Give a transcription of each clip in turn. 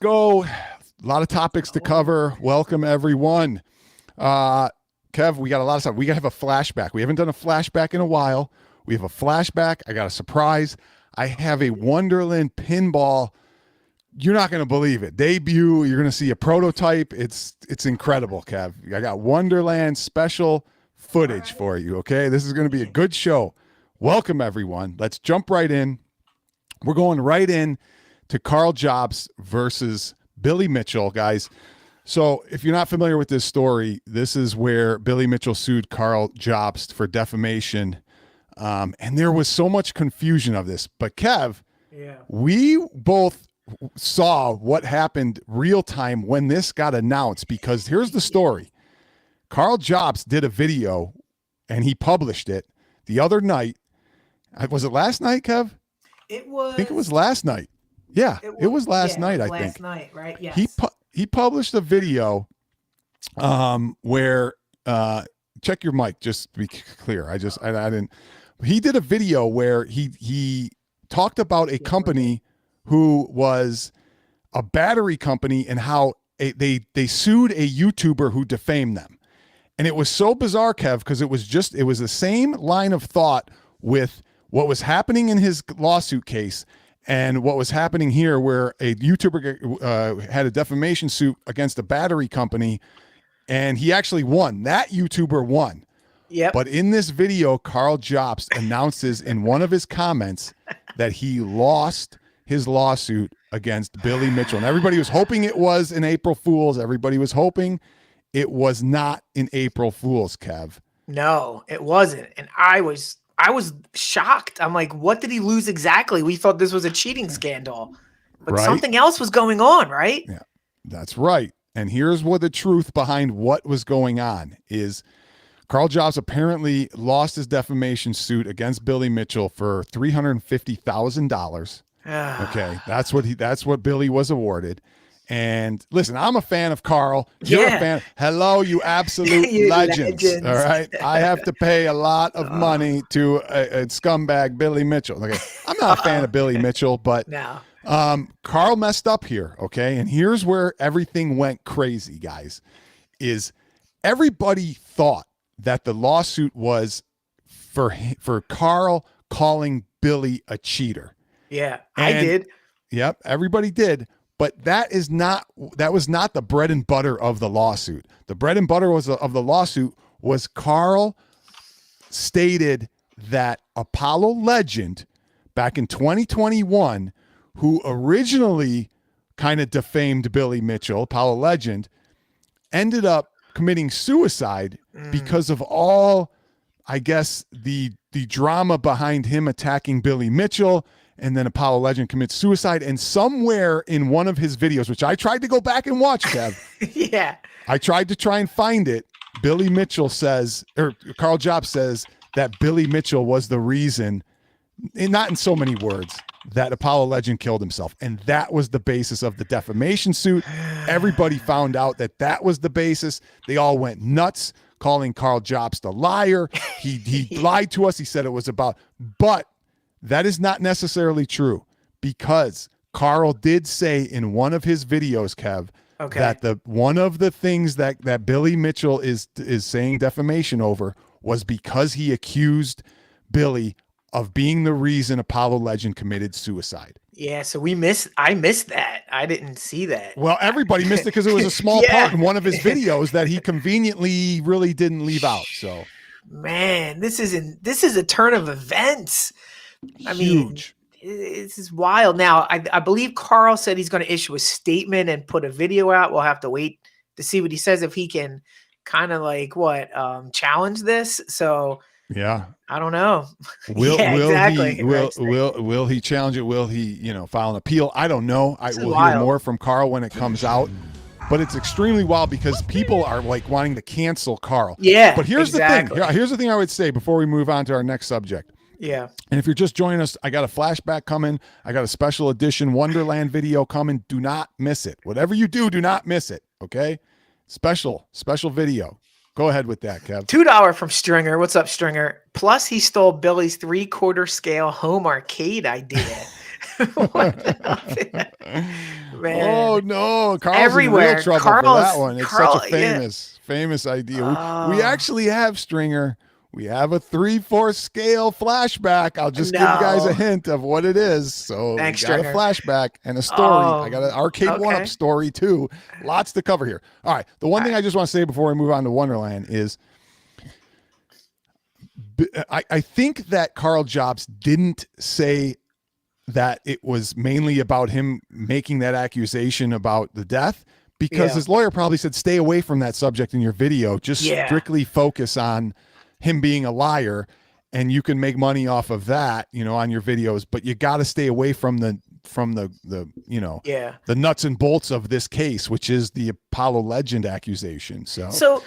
go. A lot of topics to cover. Welcome, everyone. Kev, we got a lot of stuff. We got to have a flashback. We haven't done a flashback in a while. We have a flashback. I got a surprise. I have a Wonderland pinball. You're not going to believe it. Debut. You're going to see a prototype. It's incredible, Kev. I got Wonderland special footage for you, okay? This is going to be a good show. Welcome, everyone. Let's jump right in. We're going right in to Karl Jobst versus Billy Mitchell, guys. So if you're not familiar with this story, this is where Billy Mitchell sued Karl Jobst for defamation. And there was so much confusion of this. But Kev, we both saw what happened real time when this got announced, because here's the story. Karl Jobst did a video and he published it the other night. Was it last night, Kev? It was. I think it was last night. Yeah, it was last night, I think. Last night, right? Yes. He published a video where check your mic just to be clear. I didn't. He did a video where he talked about a company who was a battery company and how they sued a YouTuber who defamed them. And it was so bizarre, Kev, because it was the same line of thought with what was happening in his lawsuit case and what was happening here, where a YouTuber had a defamation suit against a battery company, and he actually won. That YouTuber won. Yep. But in this video, Karl Jobst announces in one of his comments that he lost his lawsuit against Billy Mitchell. And everybody was hoping it was an April Fool's. Everybody was hoping it was not an April Fool's, Kev. No, it wasn't. And I was shocked. I'm like, what did he lose exactly? We thought this was a cheating scandal, but something else was going on, right? Yeah, that's right. And here's what the truth behind what was going on is: Karl Jobst apparently lost his defamation suit against Billy Mitchell for $350,000. Okay, that's what Billy was awarded. And listen, I'm a fan of Karl. You're a fan. Hello, you absolute legends. All right. I have to pay a lot of money to a scumbag Billy Mitchell. Okay. I'm not a fan of Billy Mitchell, but Karl messed up here. Okay. And here's where everything went crazy, guys, is everybody thought that the lawsuit was for Karl calling Billy a cheater. Yeah, I did. Yep. Everybody did. But that was not the bread and butter of the lawsuit. The bread and butter of the lawsuit was Karl stated that Apollo Legend back in 2021, who originally kind of defamed Billy Mitchell, Apollo Legend, ended up committing suicide because of all, I guess, the drama behind him attacking Billy Mitchell. And then Apollo Legend commits suicide. And somewhere in one of his videos, which I tried to go back and watch, Kev. Yeah. I tried to try and find it. Billy Mitchell says, or Karl Jobst says, that Billy Mitchell was the reason, and not in so many words, that Apollo Legend killed himself. And that was the basis of the defamation suit. Everybody found out that was the basis. They all went nuts, calling Karl Jobst a liar. He lied to us. He said it was about, but that is not necessarily true, because Karl did say in one of his videos, Kev, that one of the things that Billy Mitchell is saying defamation over was because he accused Billy of being the reason Apollo Legend committed suicide. Yeah, so I missed that. I didn't see that. Well, everybody missed it because it was a small part in one of his videos that he conveniently really didn't leave out. So, man, this is a turn of events. I mean, this is wild. Now, I believe Karl said he's going to issue a statement and put a video out. We'll have to wait to see what he says, if he can kind of challenge this. So yeah, I don't know. Will he challenge it? Will he, file an appeal? I don't know. We'll hear more from Karl when it comes out. But it's extremely wild because people are wanting to cancel Karl. Yeah. But here's the thing. Here's the thing I would say before we move on to our next subject. Yeah. And if you're just joining us, I got a flashback coming. I got a special edition Wonderland video coming. Do not miss it. Whatever you do not miss it. Okay? Special video. Go ahead with that, Kev. $2 from Stringer. What's up, Stringer? Plus, he stole Billy's 3/4 scale home arcade idea. Man, Oh no, Carl's everywhere. in real trouble for that one. It's such a famous idea. We actually have, Stringer. We have a 3/4 scale flashback. I'll just give you guys a hint of what it is. So Thanks, we got Stringer. a flashback and a story. I got an arcade one-up story too. Lots to cover here. All right. The one thing I just want to say before we move on to Wonderland is I think that Karl Jobst didn't say that it was mainly about him making that accusation about the death, because his lawyer probably said, stay away from that subject in your video. Just strictly focus on him being a liar, and you can make money off of that, you know, on your videos, but you got to stay away from the you know, the nuts and bolts of this case, which is the Apollo Legend accusation. So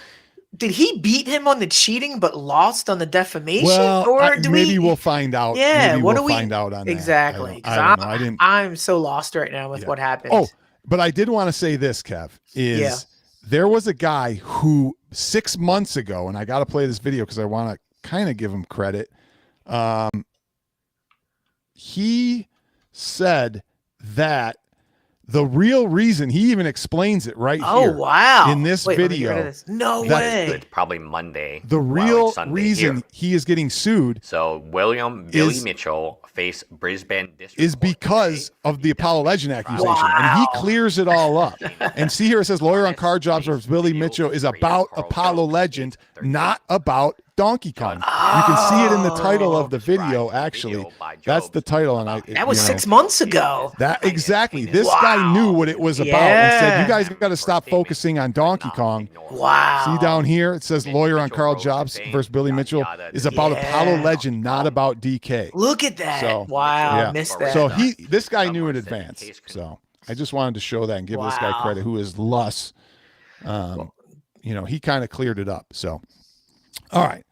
did he beat him on the cheating but lost on the defamation? Well, or maybe we'll find out. Yeah, maybe what we'll do we find out on exactly? That. I don't know. I didn't. I'm so lost right now with what happened. Oh, but I did want to say this, Kev, is there was a guy who 6 months ago, and I got to play this video because I want to kind of give him credit. He said that the real reason, he even explains it right here. Oh, wow. In this video. No way. It's probably Monday. The real reason he is getting sued. So Billy Mitchell faced Brisbane District is because of the Apollo Legend accusation. And he clears it all up. And see here, it says lawyer on Karl Jobst versus Billy Mitchell is about Apollo Legend, not about Donkey Kong. You can see it in the title of the video, actually. That's the title. And that was 6 months ago. That exactly. This guy knew what it was about and said, you guys got to stop focusing on Donkey Kong. Wow. See down here, it says lawyer on Karl Jobst versus Billy Mitchell is about Apollo Legend, not about DK. Look at that. So, wow. I missed that. So this guy knew in advance. So I just wanted to show that and give this guy credit, who is Luss. You know, he kind of cleared it up. So, all right.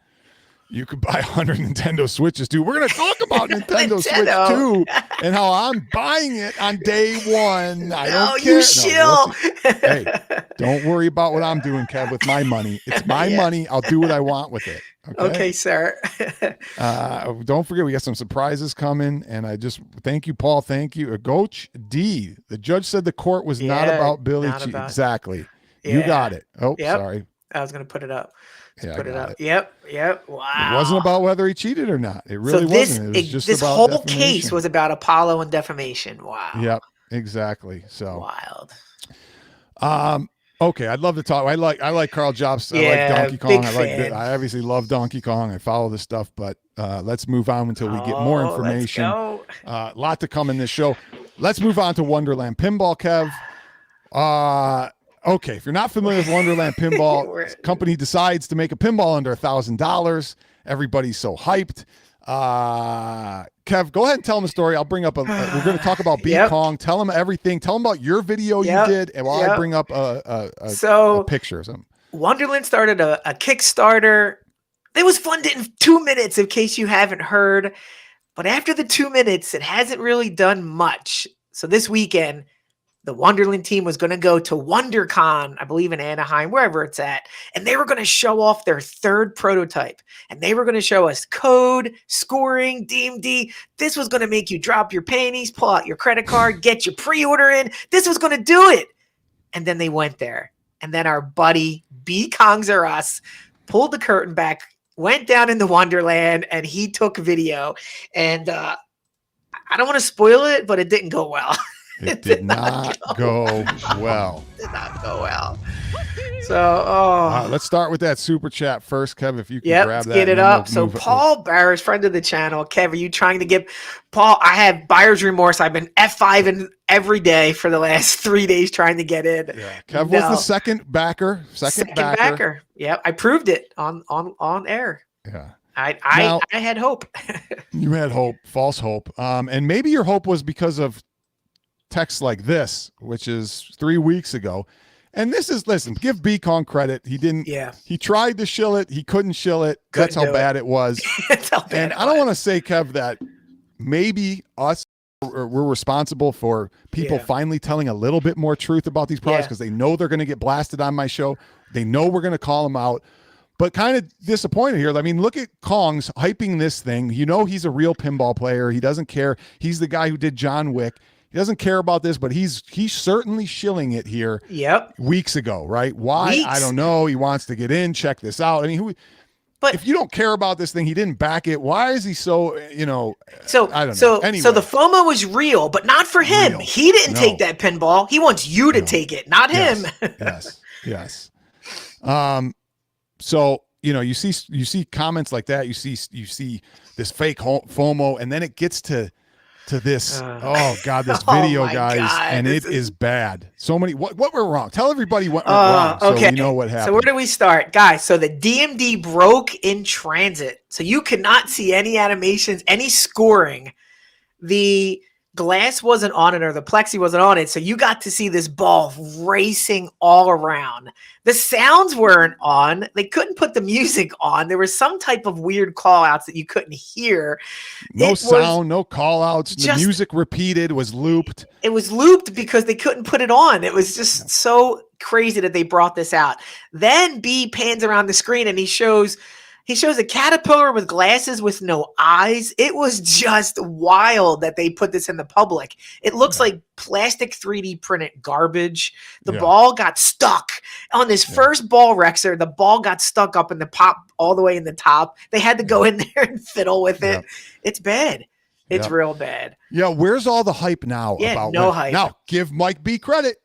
You could buy 100 Nintendo Switches too. We're going to talk about Nintendo Switch 2 and how I'm buying it on day one. I don't care. You shill. Hey, don't worry about what I'm doing, Kev, with my money. It's my money. I'll do what I want with it. Okay, sir. Don't forget, we got some surprises coming. And I just thank you, Paul. Thank you. Coach D. The judge said the court was not about Billy. Exactly. You got it. Oh, sorry. I was going to put it up. Put it up. Yep. Wow. It wasn't about whether he cheated or not. It really wasn't. It was just this about whole defamation. case was about Apollo and defamation. Wow. Yep. Exactly. So wild. Okay, I'd love to talk. I like Karl Jobst. I like Donkey Kong. I obviously love Donkey Kong. I follow this stuff, but let's move on until we get more information. A lot to come in this show. Let's move on to Wonderland Pinball, Kev. Okay, if you're not familiar with Wonderland Pinball, company decides to make a pinball under $1,000. Everybody's so hyped. Kev, go ahead and tell them the story. I'll bring up we're going to talk about Kong. Tell them everything. Tell them about your video you did, and while I bring up a picture or something. Wonderland started a Kickstarter. It was funded in 2 minutes, in case you haven't heard. But after the 2 minutes, it hasn't really done much. So this weekend, the Wonderland team was going to go to WonderCon, I believe in Anaheim, wherever it's at. And they were going to show off their third prototype. And they were going to show us code, scoring, DMD. This was going to make you drop your panties, pull out your credit card, get your pre-order in. This was going to do it. And then they went there. And then our buddy, B. Kongs or Us, pulled the curtain back, went down into Wonderland, and he took video. And I don't want to spoil it, but it didn't go well. It did not go well. Did not go well. So, let's start with that super chat first, Kev. If you can grab let's that. Get it up. So, Paul Barris, friend of the channel. Kev, are you trying to get Paul? I have buyer's remorse. I've been F5ing every day for the last 3 days trying to get in. Yeah. Kev was the second backer. Second backer. Yep, I proved it on air. Yeah. I had hope. You had hope, false hope. And maybe your hope was because of text like this, which is 3 weeks ago. And this is, listen, give B Kong credit. He didn't, he tried to shill it. He couldn't shill it. That's how bad it was. And I don't want to say, Kev, that maybe us, we're responsible for people finally telling a little bit more truth about these products because they know they're going to get blasted on my show. They know we're going to call them out. but kind of disappointed here. I mean, look at Kong's hyping this thing. You know, he's a real pinball player. He doesn't care. He's the guy who did John Wick. He doesn't care about this, but he's certainly shilling it here. Yep. Weeks ago, right? Why? I don't know. He wants to get in. Check this out. I mean, but if you don't care about this thing, he didn't back it. Why is he so, So I don't know. Anyway. So the FOMO was real, but not for him. Real. He didn't take that pinball. He wants you to take it, not him. Yes. So, you see comments like that. You see this fake FOMO, and then it gets to this. Oh God, this video, guys, and it is bad. So many. What went wrong? Tell everybody what went wrong, so we know what happened. So where do we start, guys? So the DMD broke in transit, so you could not see any animations, any scoring. The glass wasn't on it, or the plexi wasn't on it, so you got to see this ball racing all around. The sounds weren't on. They couldn't put the music on. There was some type of weird call outs that you couldn't hear. No sound, no call outs. The music repeated, was looped. It was looped because they couldn't put it on. It was just so crazy that they brought this out. Then B pans around the screen and he shows a caterpillar with glasses with no eyes. It was just wild that they put this in the public. It looks like plastic 3D printed garbage. The ball got stuck on this first ball Rexer. The ball got stuck up in the pop all the way in the top. They had to go in there and fiddle with it. It's bad. It's real bad. Yeah, where's all the hype now? Yeah, no hype. Now, give Mike B credit.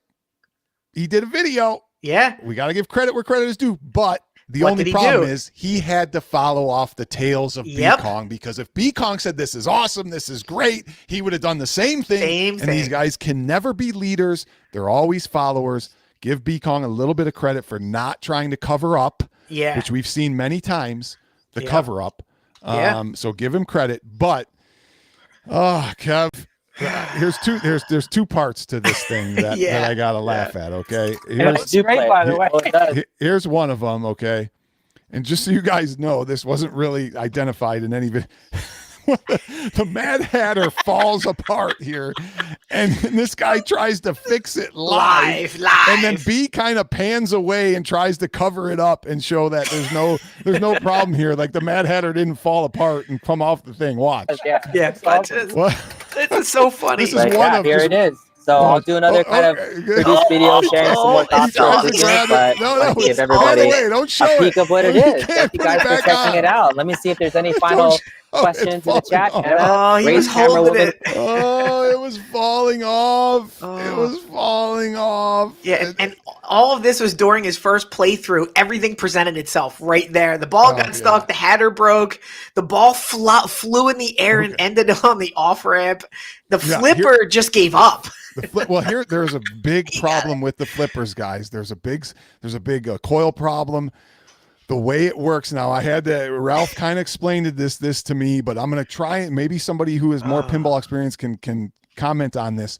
He did a video. Yeah. We got to give credit where credit is due, but the only problem is he had to follow off the tails of B-Kong, because if B-Kong said this is awesome, this is great, he would have done the same thing. These guys can never be leaders. They're always followers. Give B-Kong a little bit of credit for not trying to cover up, which we've seen many times, the cover up. So give him credit. But, Kev, there's two parts to this thing that I gotta laugh at. Okay, here's one of them. Okay, and just so you guys know, this wasn't really identified in any of it. The Mad Hatter falls apart here, and this guy tries to fix it live. And then B kind of pans away and tries to cover it up and show that there's no problem here. Like the Mad Hatter didn't fall apart and come off the thing. Watch. This is so funny. This is one of here it is. So I'll do another kind of produced video sharing some more thoughts on it, but I'll give everybody a peek of what it is. Thank you guys for checking it out. Let me see if there's any final questions in the chat. He was holding it. It was falling off. It was falling off. Yeah, and all of this was during his first playthrough. Everything presented itself right there. The ball got stuck. The Hatter broke. The ball flew in the air and ended on the off ramp. The flipper just gave up. There's a big problem with the flippers, guys. There's a big coil problem. The way it works now, Ralph kind of explained this to me, but I'm going to try it. Maybe somebody who has more pinball experience can comment on this.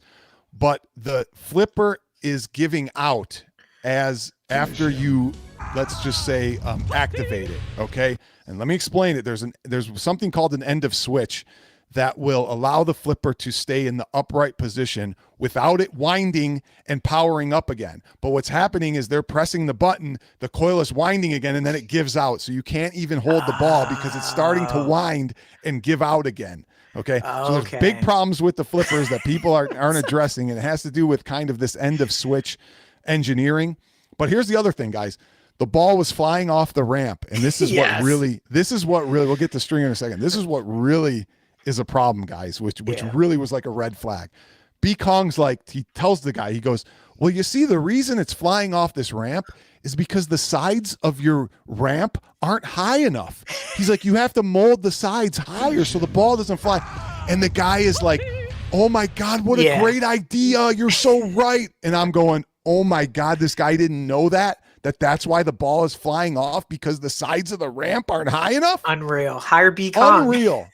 But the flipper is giving out after you, let's just say, activate it. Okay. And let me explain it. There's something called an end of switch that will allow the flipper to stay in the upright position without it winding and powering up again. But what's happening is they're pressing the button, the coil is winding again, and then it gives out. So you can't even hold the ball because it's starting to wind and give out again. Okay. So there's big problems with the flippers that people aren't addressing, and it has to do with kind of this end of switch engineering. But here's the other thing, guys. The ball was flying off the ramp, and this is what really, we'll get to Stringer in a second. This is what really is a problem, guys, which really was like a red flag. B-Kong's he tells the guy, he goes, well, you see, the reason it's flying off this ramp is because the sides of your ramp aren't high enough. He's like, you have to mold the sides higher so the ball doesn't fly. And the guy is like, oh my God, what a great idea. You're so right. And I'm going, oh my God, this guy didn't know that's why the ball is flying off, because the sides of the ramp aren't high enough. Unreal. Hire B-Kong. Unreal.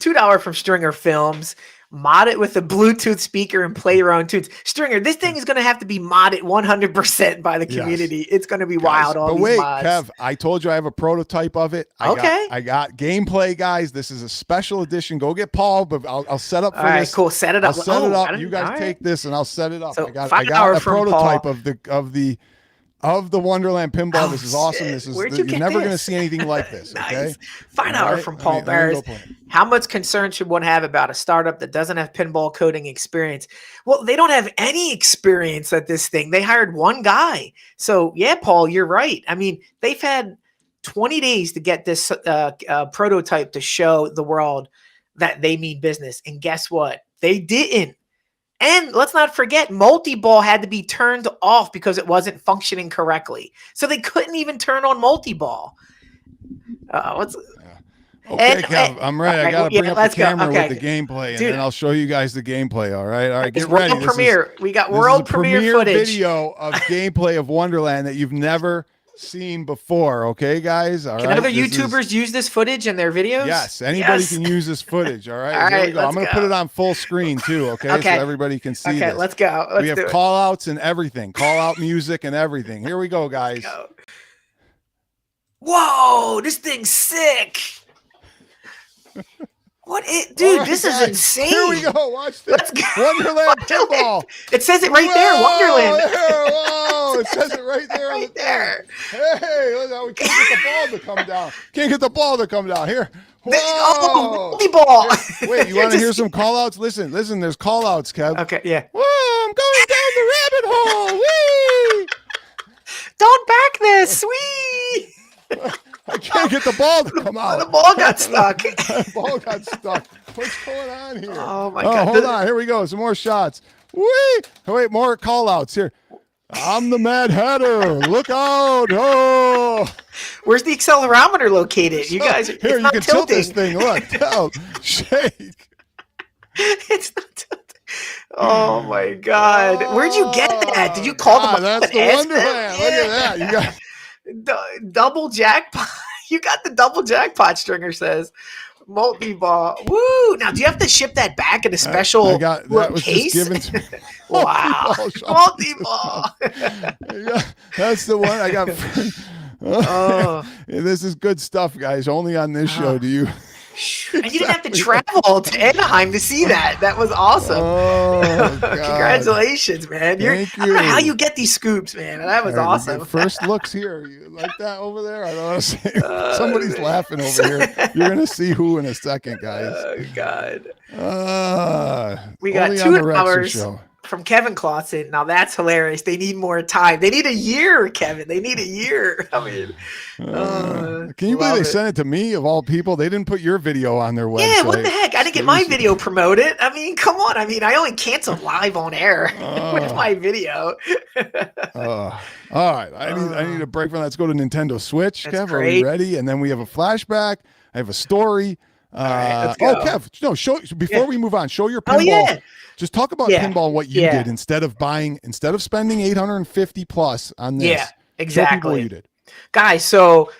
$2 from Stringer Films. Mod it with a Bluetooth speaker and play your own tunes. Stringer, this thing is going to have to be modded 100% by the community. Yes. It's going to be wild. All these mods. Kev, I told you I have a prototype of it. I got gameplay, guys. This is a special edition. Go get Paul, but I'll set up for this. All right, cool. Set it up. I'll set it up. You guys take this, and I'll set it up. So I got a prototype of the of the Wonderland Pinball. This is awesome. This is Where'd you're get never going to this? see anything like this. Nice. Okay. Find out from Paul Barris. How much concern should one have about a startup that doesn't have pinball coding experience? Well, they don't have any experience at this thing. They hired one guy. So yeah, Paul, you're right. I mean, they've had 20 days to get this prototype to show the world that they mean business. And guess what? They didn't. And let's not forget, multi-ball had to be turned off because it wasn't functioning correctly. So they couldn't even turn on multi-ball. Okay, Kev, I'm ready. I got to bring up the camera with the gameplay, and Dude, then I'll show you guys the gameplay. All right, get ready. World premiere. We got world premiere footage. Video of gameplay of Wonderland that you've never seen before. Okay, guys. All right. Can other YouTubers use this footage in their videos? Yes, anybody can use this footage. All right. Here we go. I'm going to put it on full screen too. Okay, so everybody can see this. Okay, let's go. We have call outs and everything, call out music and everything. Here we go, guys. Whoa, this thing's sick. Dude, right, this is insane. Here we go. Watch this. Let's go. Wonderland Pinball. It says it right there. Wonderland. Whoa, it says it right there. Right there. Hey, look, we can't get the ball to come down. Can't get the ball to come down. Here. Whoa. Multi-ball. Wait, you want to hear some call outs? Listen, there's call outs, Kev. Okay, yeah. Whoa, I'm going down the rabbit hole. Whee! Don't back this. Whee! I can't get the ball to come out. The ball got stuck. The ball got stuck. What's going on here? Oh, my God. Hold on. Here we go. Some more shots. Whee! Wait, more call outs here. I'm the Mad Hatter. Look out. Oh. Where's the accelerometer located? You guys, here, you can tilt this thing. Look. Tilt. Shake. It's not tilting. Oh, my God. Where'd you get that? Did you call them? That's the Wonderland. Look at that. You got double jackpot. You got the double jackpot, Stringer says. Multi-ball. Woo! Now, do you have to ship that back in a special that was case? Just given to me. Wow. Multi-ball. That's the one I got. This is good stuff, guys. Only on this show do you. And you didn't have to travel to Anaheim to see that. That was awesome. Oh, congratulations, man. Thank you. I don't know how you get these scoops, man. That was awesome. First looks here. You like that over there? I don't want to say. Somebody's laughing over here. You're going to see who in a second, guys. Oh, God. We got 2 hours from Kevin Clausen. Now, that's hilarious. They need more time. They need a year, Kevin. They need a year. I mean, can you believe they sent it to me, of all people? They didn't put your video on their website. Yeah, what the heck? I didn't get my video promoted. I mean, come on. I mean, I only canceled live on air with my video. All right. I need a break from that. Let's go to Nintendo Switch. Kev, great. Are we ready? And then we have a flashback. I have a story. Let's go. Kev, no, before we move on, show your pinball. Oh, yeah. Just talk about pinball, what you did instead of spending $850 plus on this. Yeah, exactly. Show people what you did. Guys, so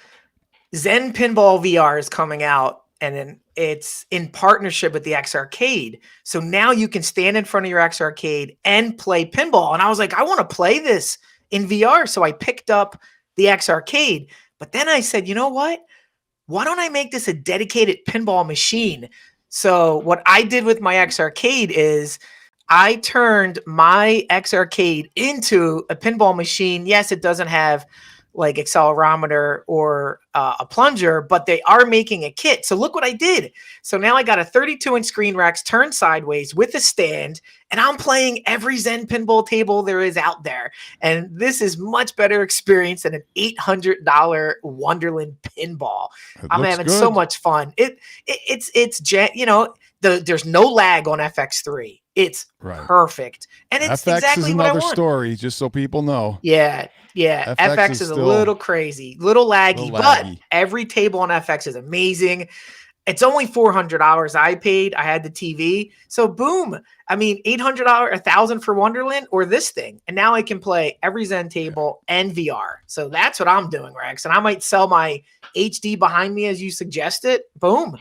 Zen Pinball VR is coming out, and then it's in partnership with the X Arcade. So now you can stand in front of your X Arcade and play pinball. And I was like, I want to play this in VR. So I picked up the X Arcade. But then I said, you know what? Why don't I make this a dedicated pinball machine? So what I did with my X Arcade is I turned my X Arcade into a pinball machine. Yes, it doesn't have like accelerometer or a plunger, but they are making a kit. So look what I did. So now I got a 32-inch screen Rex turned sideways with a stand, and I'm playing every Zen pinball table there is out there. And this is much better experience than an $800 Wonderland pinball. I'm having so much fun. There's no lag on FX3. It's perfect. And it's FX exactly is what I another want. story, just so people know. Yeah. FX is a little crazy, little laggy, but every table on FX is amazing. It's only $400 I paid. I had the TV. So boom. I mean, $800, $1,000 for Wonderland or this thing. And now I can play every Zen table and VR. So that's what I'm doing, Rex. And I might sell my HD behind me as you suggested. Boom.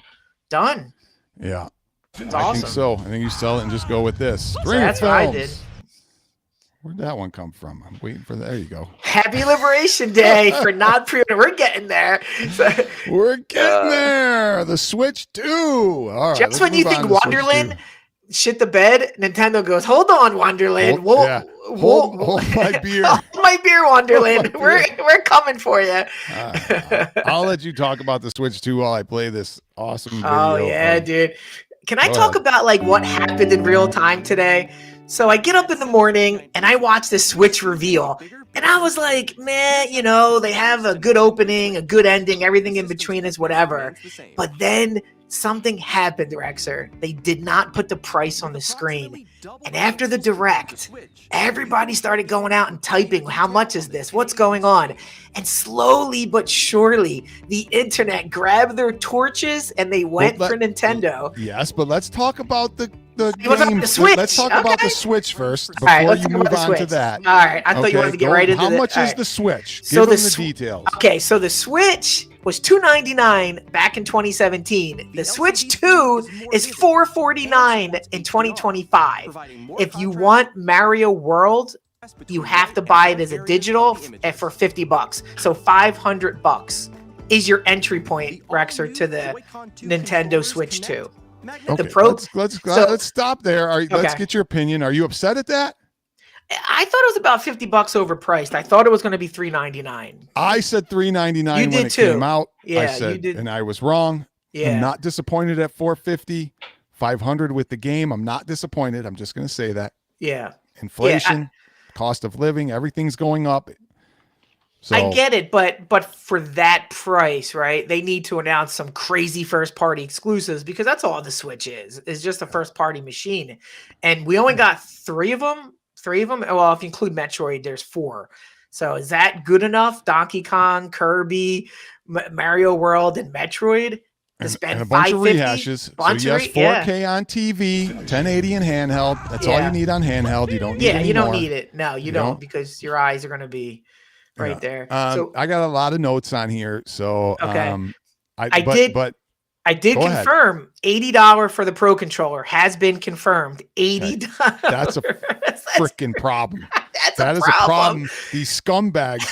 Done. Yeah. It's I awesome. think so. I think you sell it and just go with this. So that's what I did. Where'd that one come from? I'm waiting for that. There you go. Happy Liberation Day for not pre-order. We're getting there. We're getting there. The Switch 2. All right. Just when you think Wonderland shit the bed, Nintendo goes, hold on, Wonderland. Hold my beer. Hold my beer, Wonderland. We're coming for you. I'll let you talk about the Switch 2 while I play this awesome video. Oh yeah, dude. Can I talk about like what happened in real time today? So I get up in the morning and I watch the Switch reveal. And I was like, man, you know, they have a good opening, a good ending, everything in between is whatever. But then something happened, Rexer. They did not put the price on the screen. And after the direct, everybody started going out and typing, how much is this? What's going on? And slowly but surely, the internet grabbed their torches and they went for Nintendo. Yes, but let's talk about the games. Let's talk about the Switch first before you move on to that. All right, I thought you wanted to get right into How much is the Switch? Give them the details. Okay, so the Switch was $299 back in 2017. The Switch 2 is $449 in 2025. If you want Mario World, you have to buy it as a digital for $50. So $500 is your entry point, Rexer, to the Nintendo Switch 2. Okay, let's stop there. Let's get your opinion. Are you upset at that? I thought it was about $50 overpriced. I thought it was going to be $399. I said $399 when it came out. Yeah, I said, you did. And I was wrong. Yeah. I'm not disappointed at $450, $500 with the game. I'm not disappointed. I'm just going to say that. Yeah. Inflation, cost of living, everything's going up. So I get it, but for that price, right? They need to announce some crazy first party exclusives because that's all the Switch is. It's just a first party machine, and we only got three of them. Well, if you include Metroid, there's 4. So is that good enough? Donkey Kong, Kirby, Mario World, and Metroid to spend and a bunch of $550? rehashes. So yes, 4K on TV, 1080 in handheld. That's all you need on handheld. You don't need it you don't anymore. need it. No, you don't because your eyes are going to be right there. So I got a lot of notes on here. So okay. I did confirm $80 for the Pro Controller has been confirmed. $80. That's a freaking problem. That is a problem. These scumbags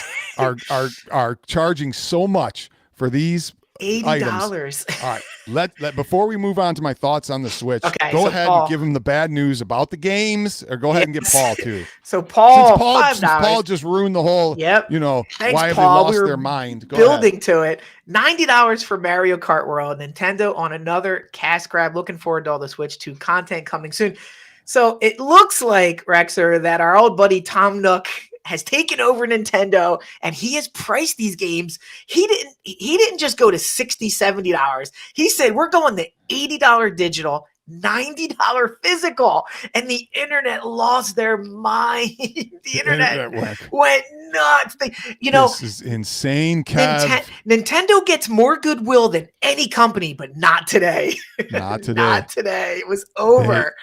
are charging so much for these $80. items. All right. Let before we move on to my thoughts on the Switch, go ahead and give him the bad news about the games, or go ahead and get Paul too. So Paul, since Paul just ruined the whole, Thanks, why have Paul. they lost their mind? Building to it. $90 for Mario Kart World. Nintendo on another cash grab. Looking forward to all the Switch 2 content coming soon. So it looks like, Rexer, that our old buddy Tom Nook has taken over Nintendo and he has priced these games. He didn't just go to $60, $70. He said, we're going to $80 digital, $90 physical. And the internet lost their mind. The internet went nuts. This is insane, Kev. Nintendo gets more goodwill than any company, but not today. Not today. Not today. It was over.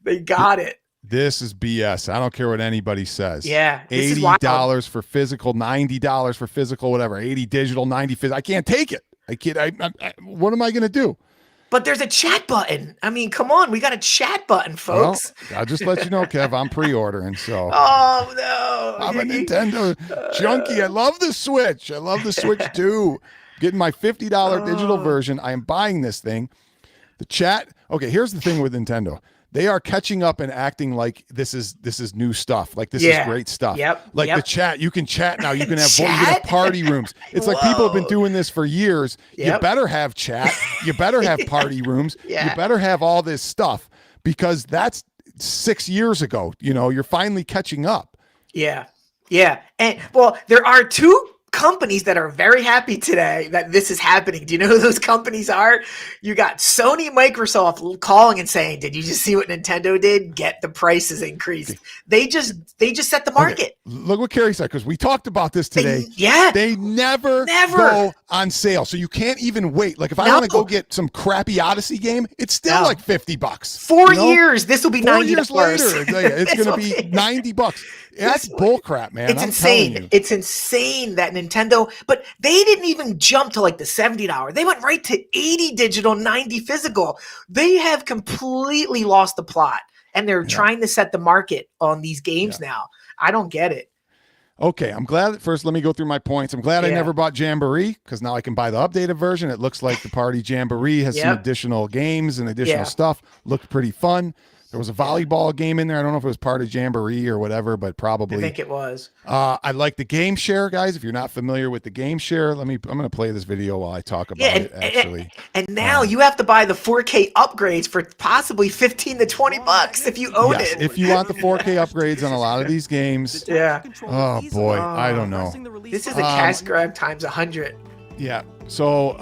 They got it. This is BS. I don't care what anybody says. Yeah. $80 for physical, $90 for physical, whatever. 80 digital, 90 physical. I can't take it. What am I going to do? But there's a chat button. I mean, come on. We got a chat button, folks. Well, I'll just let you know, Kev, I'm pre-ordering. So. Oh, no. I'm a Nintendo junkie. I love the Switch. I love the Switch too. Getting my $50 digital version. I am buying this thing. The chat. Okay, here's the thing with Nintendo. They are catching up and acting like this is new stuff. Like this is great stuff. The chat, you can chat now. You can have party rooms. It's like people have been doing this for years. You better have chat. You better have party rooms. You better have all this stuff because that's 6 years ago. You're finally catching up. Yeah. And well, there are 2 companies that are very happy today that this is happening. Do you know who those companies are? You got Sony and Microsoft calling and saying, did you just see what Nintendo did? Get the prices increased. They just set the market. Okay. Look what Carrie said, because we talked about this today. They never go on sale. So you can't even wait. Like if I want to go get some crappy Odyssey game, it's still like $50. 4 years. This will be $90. 4 years later, it's going to be $90. That's bullcrap, man. It's insane. It's insane that Nintendo, but they didn't even jump to like the $70. They went right to 80 digital, 90 physical. They have completely lost the plot, and they're trying to set the market on these games now. I don't get it. Okay, I'm glad. First, let me go through my points. I'm glad I never bought Jamboree because now I can buy the updated version. It looks like the Party Jamboree has some additional games and additional stuff. Looked pretty fun. There was a volleyball game in there. I don't know if it was part of Jamboree or whatever, but probably. I think it was. I like the game share, guys. If you're not familiar with the game share, I'm going to play this video while I talk about it, actually. And now you have to buy the 4K upgrades for possibly $15 to $20 if you own it. If you want the 4K upgrades on a lot of these games. Yeah. Oh, boy. I don't know. This is a cash grab times 100. Yeah. So,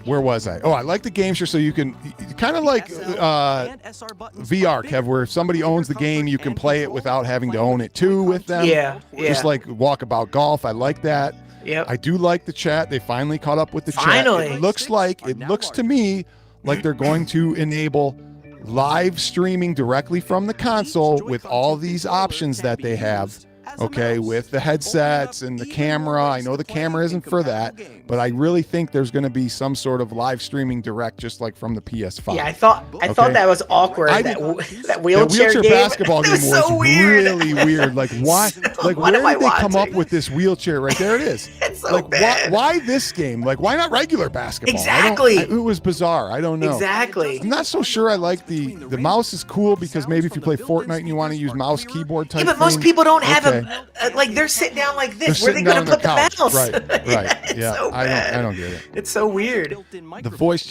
where was I? Oh, I like the game share, so you can kind of like VR, Kev, where if somebody owns the game, you can play it without having to own it too with them. Yeah. Just like Walkabout Golf. I like that. Yep. I do like the chat. They finally caught up with the chat. It looks to me like they're going to enable live streaming directly from the console with all these options that they have. Okay, with the headsets and the camera. I know the camera isn't for that, but I really think there's going to be some sort of live streaming direct, just like from the PS5. Yeah, I thought that was awkward. That wheelchair game. Basketball game was so weird. Really weird. Like why? Like where did they come up with this wheelchair? Right there it is. It's so like bad. Why this game? Like why not regular basketball? Exactly. It was bizarre. I don't know. Exactly. I'm not so sure. I like the mouse is cool because maybe if you play Fortnite and you want to use mouse keyboard type. Yeah, but most people don't have like they're sitting down like this. Where are they going to put the mouse? Right. Yeah. So I don't get it. It's so weird. The voice,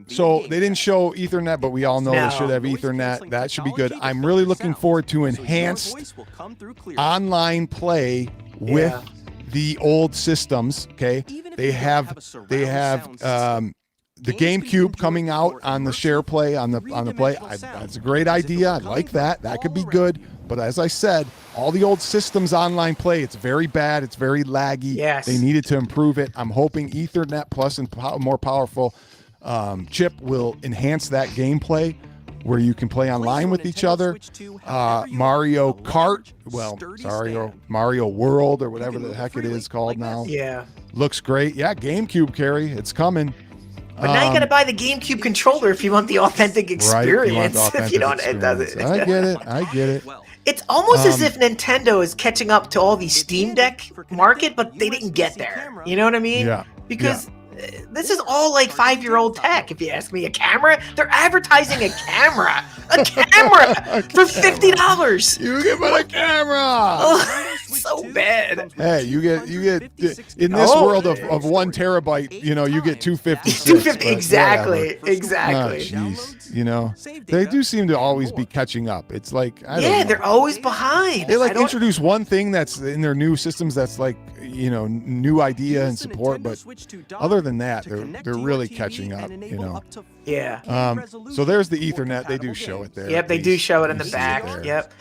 so they didn't show Ethernet, but we all know they should have Ethernet. That should be good. I'm really looking forward to enhanced online play with the old systems. Okay, they have the GameCube coming out on the share play on the play. That's a great idea. I like that. That could be good. But as I said, all the old systems online play, it's very bad. It's very laggy. Yes. They needed to improve it. I'm hoping Ethernet Plus and more powerful chip will enhance that gameplay where you can play online with each other. Mario Kart, Mario World or whatever the heck it is called now. Yeah. Looks great. Yeah, GameCube, Carrie. It's coming. But now you got to buy the GameCube controller if you want the authentic experience. If you don't, it doesn't. I get it. It's almost as if Nintendo is catching up to all the Steam Deck market, but they didn't get there. You know what I mean? Yeah. Because this is all like 5-year-old tech. If you ask me, a camera, they're advertising a camera for $50. You get a camera. So bad. Hey, you get in this world of 1 terabyte, you get 256. 250 exactly. Oh, jeez. They do seem to always be catching up. It's like they're always behind. They introduce one thing that's in their new systems that's like new idea and support, but other than that, they're really catching up. Yeah. So there's the Ethernet. They do show it there. Yep, they do show it in the back. Yep.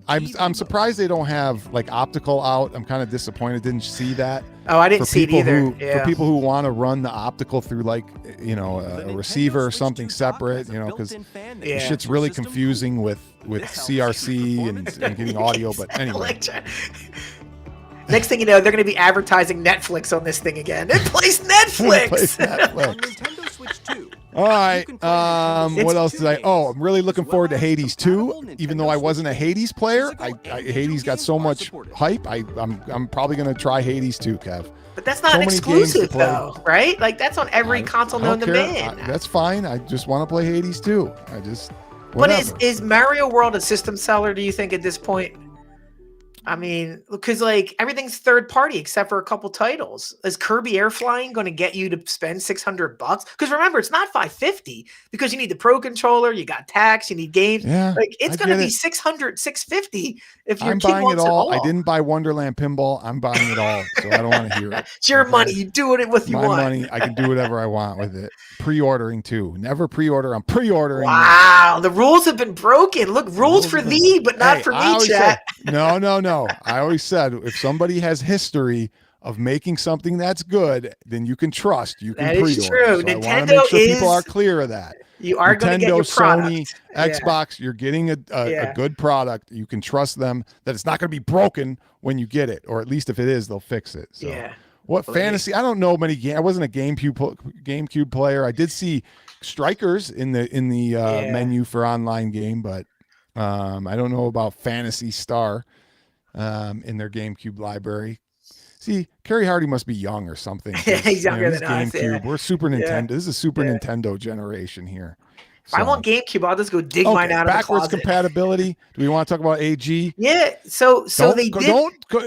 I'm surprised they don't have like optical out. I'm kind of disappointed. Didn't see that. Oh, I didn't see it either. For people who want to run the optical through like a receiver or something separate, because the shit's really confusing with CRC and getting audio. But anyway. Next thing you know, they're going to be advertising Netflix on this thing again. It plays Netflix. All right. What else did I? Oh, I'm really looking forward to Hades 2. Even though I wasn't a Hades player, Hades got so much hype. I'm probably going to try Hades 2, Kev. But that's not exclusive, though, right? Like that's on every console known to man. That's fine. I just want to play Hades 2. But is Mario World a system seller? Do you think at this point? I mean, because like everything's third party except for a couple titles. Is Kirby Air Flying going to get you to spend $600? Because remember, it's not $550 because you need the Pro controller, you got tax, you need games. Yeah, like it's going to be $600, $650 if your I'm kid buying wants it all. I didn't buy Wonderland Pinball. I'm buying it all, so I don't want to hear it. It's your money. You do it with you want. My money. I can do whatever I want with it. Pre-ordering too. Never pre-order. I'm pre-ordering. Wow, the rules have been broken. Look, rules for thee, but not for me, chat. No. I always said if somebody has history of making something that's good, then you can trust. You can pre-order. That is true. So Nintendo I want to make sure people are clear of that. You are going to get your product. Sony, Xbox, you're getting a good product. You can trust them that it's not going to be broken when you get it, or at least if it is, they'll fix it. So. Yeah. What fantasy? I don't know many games. I wasn't a GameCube player. I did see Strikers in the menu for online game, but I don't know about Phantasy Star in their GameCube library. See, Kerry Hardy must be young or something. He's younger than us. GameCube. Yeah. We're Super Nintendo. Yeah. This is Super Nintendo generation here. If I want GameCube, I'll just go dig mine out of the backwards closet. compatibility. Do we want to talk about AG? Yeah. So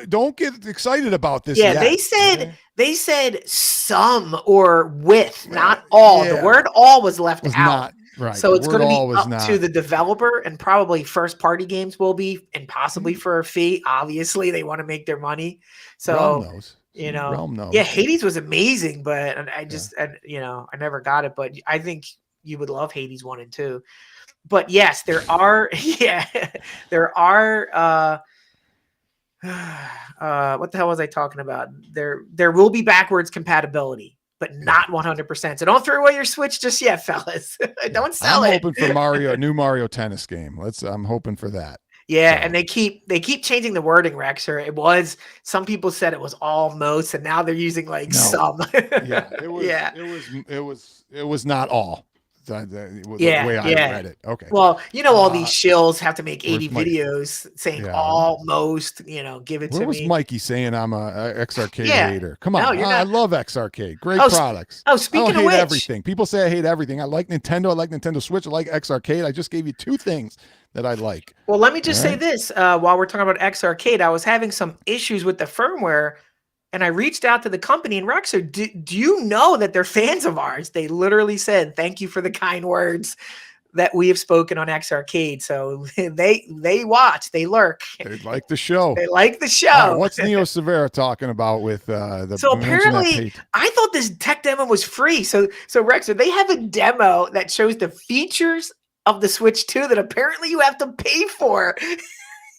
don't get excited about this. Yeah, yet. they said some or with, not all. Yeah. The word all was left out. Not, right. So it's going to be up not. to the developer, and probably first party games will be, and possibly for a fee. Obviously, they want to make their money. So Realm knows. you know, Realm knows. yeah, Hades was amazing, but I just I never got it. But I think you would love Hades 1 and 2. But yes, there are there are what the hell was I talking about? There will be backwards compatibility, but not 100%. So don't throw away your Switch just yet, fellas. Don't sell it. I'm hoping for a new Mario Tennis game. I'm hoping for that. Yeah, and they keep changing the wording, Rexer. It was, some people said it was almost, and now they're using some. Yeah, it was not all. The way I read it. Okay. Well, all these shills have to make 80 videos saying almost, give it to me. Where was Mikey saying I'm a X Arcade hater? Come on. I love X Arcade. Great products. Speaking of which, everything. People say I hate everything. I like Nintendo. I like Nintendo Switch. I like X Arcade. I just gave you 2 things that I like. Well, let me just say this. While we're talking about X Arcade, I was having some issues with the firmware. And I reached out to the company, and Rexer, do you know that they're fans of ours? They literally said, "Thank you for the kind words that we have spoken on X Arcade." So they watch, they lurk. They like the show. They like the show. Right, what's Neo Severa talking about with the? So apparently, I thought this tech demo was free. So Rexer, they have a demo that shows the features of the Switch 2 that apparently you have to pay for.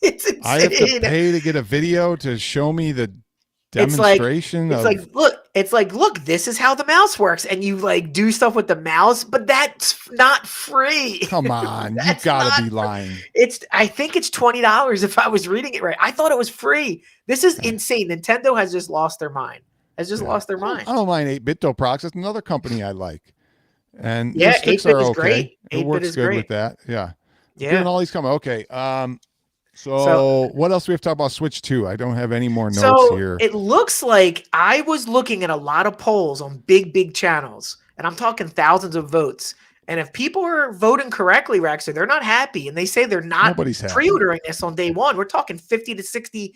It's insane. I have to pay to get a video to show me the demonstration. It's like, look, this is how the mouse works, and you do stuff with the mouse, but that's not free. Come on, you gotta be lying. I think it's $20 if I was reading it right. I thought it was free. This is insane. Nintendo has just lost their mind. I don't mind 8BitDo Procs. It's another company I like, and the sticks are okay. Great. It works good with that. Yeah. Doing all these coming. Okay. So what else do we have to talk about Switch 2? I don't have any more notes here. It looks like I was looking at a lot of polls on big channels, and I'm talking thousands of votes. And if people are voting correctly, Rexer, they're not happy, and they say they're not pre-ordering this on day one. We're talking 50 to 60%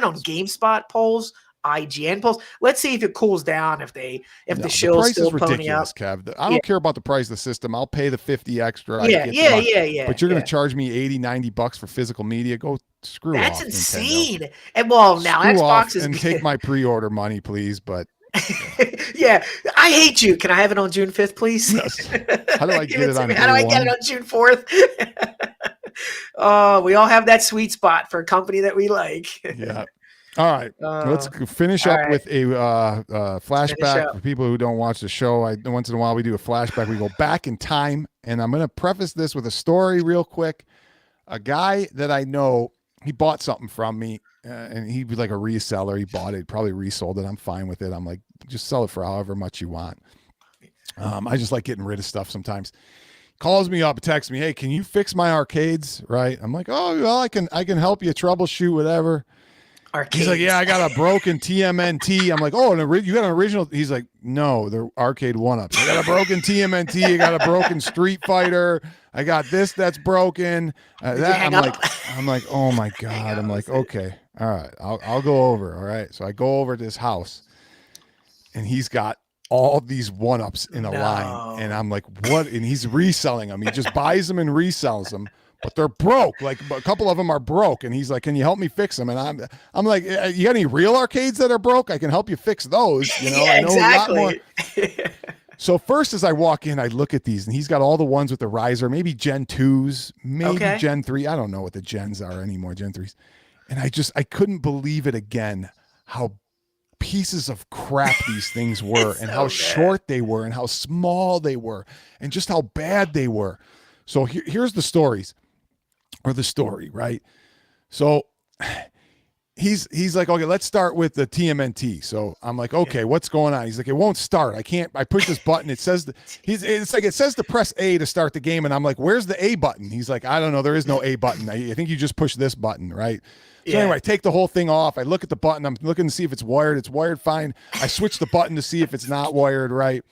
on GameSpot polls, IGN polls. Let's see if it cools down, if the shills still pony up. Kev. I don't care about the price of the system. I'll pay the 50 extra. Yeah. But you're going to charge me 80, 90 bucks for physical media. Go screw off. That's insane. Nintendo. And now Xbox is, and take my pre-order money, please. But yeah, I hate you. Can I have it on June 5th, please? Yes. How do I get it on? How do I get it on June 4th? We all have that sweet spot for a company that we like. Yeah. All right, let's finish up with a flashback for people who don't watch the show. Once in a while we do a flashback. We go back in time, and I'm going to preface this with a story real quick. A guy that I know, he bought something from me, and he was like a reseller. He bought it, probably resold it. I'm fine with it. I'm like, just sell it for however much you want. I just like getting rid of stuff sometimes. Calls me up, texts me, "Hey, can you fix my arcades?" Right? I'm like, "Oh, well, I can help you troubleshoot whatever." Arcades. He's like, "Yeah, I got a broken TMNT." I'm like, "Oh, you got an original?" He's like, "No, they're arcade one-ups. I got a broken TMNT. I got a broken Street Fighter. I got this that's broken." I'm like, "Oh my god!" I'm like, "Okay, all right, I'll go over." All right, so I go over to his house, and he's got all these one-ups in a line, and I'm like, "What?" And he's reselling them. He just buys them and resells them. But they're broke. Like a couple of them are broke, and he's like, "Can you help me fix them?" And I'm like, "You got any real arcades that are broke? I can help you fix those." Yeah, exactly. A lot more. So first, as I walk in, I look at these, and he's got all the ones with the riser, maybe Gen 2s, maybe Gen 3. I don't know what the gens are anymore, Gen 3s. And I couldn't believe it again, how pieces of crap these things were, and how short they were, and how small they were, and just how bad they were. So here's the stories. Or the story, right? So he's like, okay, let's start with the TMNT. So I'm like, okay, what's going on? He's like, it won't start. I push this button. It says it says to press A to start the game. And I'm like, where's the A button? He's like, I don't know. There is no A button. I think you just push this button, right? So anyway, I take the whole thing off. I look at the button. I'm looking to see if it's wired. It's wired fine. I switch the button to see if it's not wired right.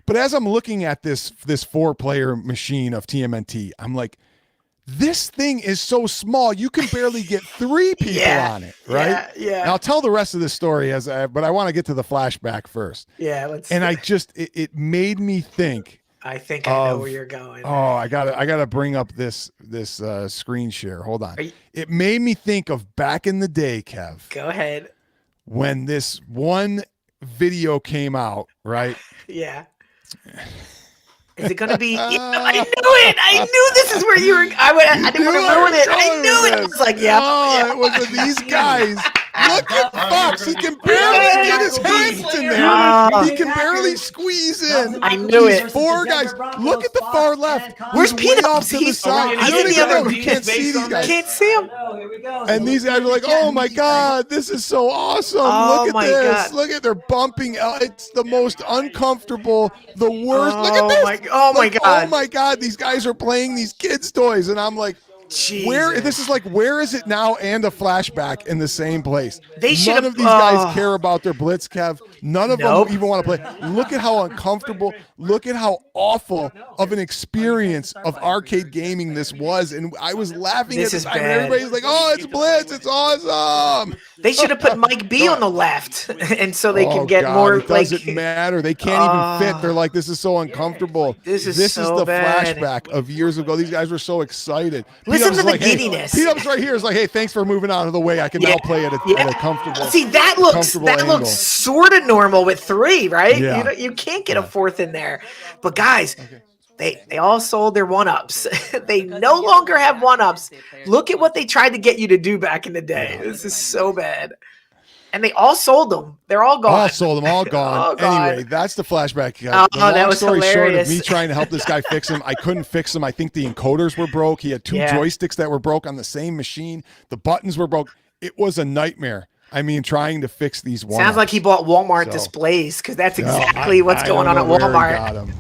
But as I'm looking at this 4-player machine of TMNT, I'm like, this thing is so small, you can barely get 3 people on it, right? Yeah. And I'll tell the rest of the story but I want to get to the flashback first. Yeah, it made me think. I think I know where you're going. Oh, I gotta bring up this screen share. Hold on. It made me think of back in the day, Kev. Go ahead. When this one video came out, right? Yeah. Is it going to be? I knew it. I knew this is where you were. I didn't want to ruin it. I knew it. I was like, it was with these guys. Look at Fox. He can barely get his hands in there. He can barely squeeze in. I knew it. 4 guys. Look at the far left. Where's Peanut? Off to the side. I don't even know. You can't see these guys. Can't see him. And these guys are like, oh my God, this is so awesome. Look at this. Look at they're bumping. It's the most uncomfortable, the worst. Look at this. Oh my God. Oh my God. These guys are playing these kids' toys. And I'm like, where is it now and a flashback in the same place? None of these guys care about their blitz, Kev. None of them even want to play. Look at how uncomfortable, look at how awful of an experience of arcade gaming this was. And I was laughing at this. Everybody's like, oh, it's blitz. It's awesome. They should have put Mike B on the left. And so they can get more. It doesn't matter. They can't even fit. They're like, this is so uncomfortable. This is the bad. flashback of years ago. These guys were so excited. Listen to the giddiness. P-Dub's right here is like, hey, thanks for moving out of the way. I can now play at a comfortable. See, that looks sort of normal with 3, right? Yeah. You can't get a 4th in there. But guys, they all sold their 1-ups. They no longer have 1-ups. Look at what they tried to get you to do back in the day. This is so bad. And they all sold them. They're all gone. All sold them, all gone. All gone. Anyway, that's the flashback. That was story hilarious. Short of me trying to help this guy fix him. I couldn't fix him. I think the encoders were broke. He had 2 joysticks that were broke on the same machine. The buttons were broke. It was a nightmare. I mean, trying to fix these ones. Sounds like he bought Walmart displays because that's exactly what's going on at Walmart.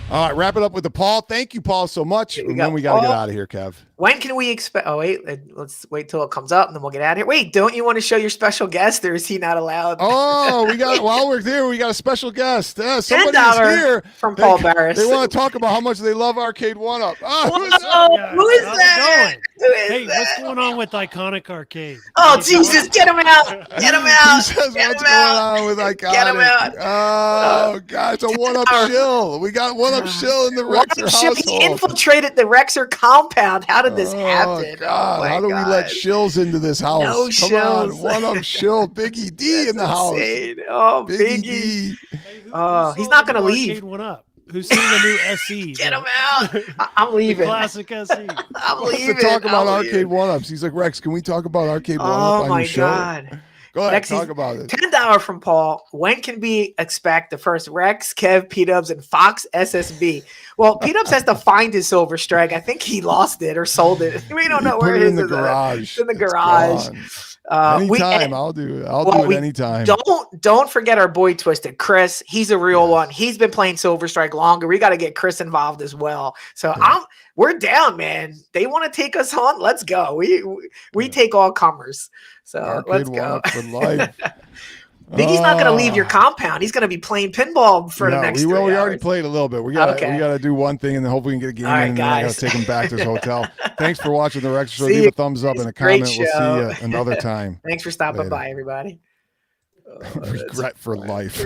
All right, wrap it up with the Paul. Thank you, Paul, so much. And then we got to get out of here, Kev. When can we expect? Oh, wait, let's wait till it comes up and then we'll get out of here. Wait, don't you want to show your special guest or is he not allowed? Oh, while we're there, we got a special guest. Somebody is here. From Paul Barris. They want to talk about how much they love Arcade 1-Up. Who is that? Hey, what's going on with Iconic Arcade? Oh, Jesus, get him out. Get him out. He says, what's going on with Iconic? Get him out. Oh, God, it's a 1-Up shill. We got 1-Up shill in the Rexer household. He infiltrated the Rexer compound. How did this happen? God, how do we let shills into this house? No Come shills. on, 1-Up shill. Biggie D in the house. Oh, Biggie D. Oh, he's not going to leave. 1-Up. Who's seen the new SE? Get him out. I'm leaving. Classic SE. I'm leaving. To talk about Arcade 1-Ups. He's like, Rex, can we talk about Arcade 1-Up on your show? Oh, my God. Go ahead, talk about it. $10 from Paul. When can we expect the first Rex, Kev, P-Dubs, and Fox SSB? Well, P-Dubs has to find his Silver Strike. I think he lost it or sold it. We don't know where it is. In the garage. It's in the garage. Anytime, I'll do it anytime. Don't forget our boy Twisted Chris. He's a real one. He's been playing Silver Strike longer. We got to get Chris involved as well. So we're down, man. They want to take us on. Let's go. We take all comers. So Arcade let's go. For life. Biggie's not going to leave your compound. He's going to be playing pinball for the next 3 hours. We already played a little bit. We got to do one thing, and then hopefully we can get a game in, and then I got to take him back to his hotel. Thanks for watching the Rex Show. Leave a thumbs up and a comment. We'll see you another time. Thanks for stopping by, everybody. Regret for life.